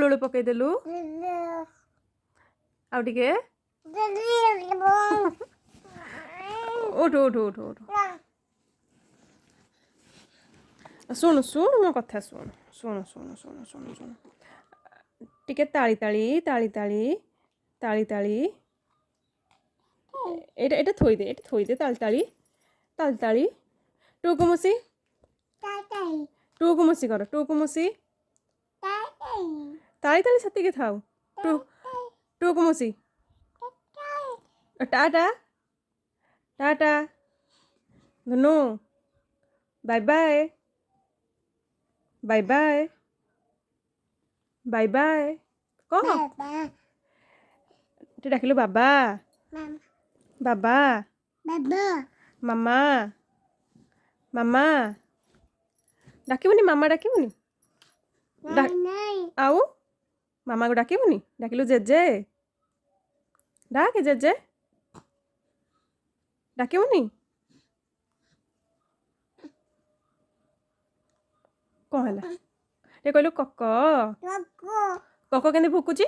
ଲୁଳୁ ପକେଇଦେଲୁ ଆଉ ଟିକେ ଉଠୁ ଉଠୁ ଉଠୁ ଉଠୁ ଶୁଣୁ ଶୁଣୁ ମୋ କଥା ଶୁଣୁ ଶୁଣୁ ଶୁଣୁ ଶୁଣୁ ଶୁଣୁ ଶୁଣୁ ଟିକେ ତାଳି ତାଳି ତାଳି ତାଳି ତାଳି ତାଳି ଏଇଟା ଏଇଟା ଥୋଇଦେ ତାଳି ତାଳି ତାଳି ତାଳି ଟୁକୁ ମୁସି ଟୁକୁ ମୁସି କର ଟୁକୁ ମୁସି ତାଳି ତାଳି ସେତିକି ଥାଉ ଟୁକୁ ମୁସି ଟାଟା ଟାଟା ଧନୁ ବାଇ ବାଇ ବାଇ ବାଇ ବାଇ ବାଇ କହ ତୁ ଡାକିଲୁ ବାବା ବାବା ମାମା ମାମା ଡାକିବୁନି ମାମା ଡାକିବୁନି ଆଉ ମାମାକୁ ଡାକିବୁନି ଡାକିଲୁ ଜେଜେ ଡାକେ ଜେଜେ ଡାକିବୁନି କ'ଣ ହେଲା ଟିକେ କହିଲୁ କକ କକ କେମିତି ଭୁକୁଛି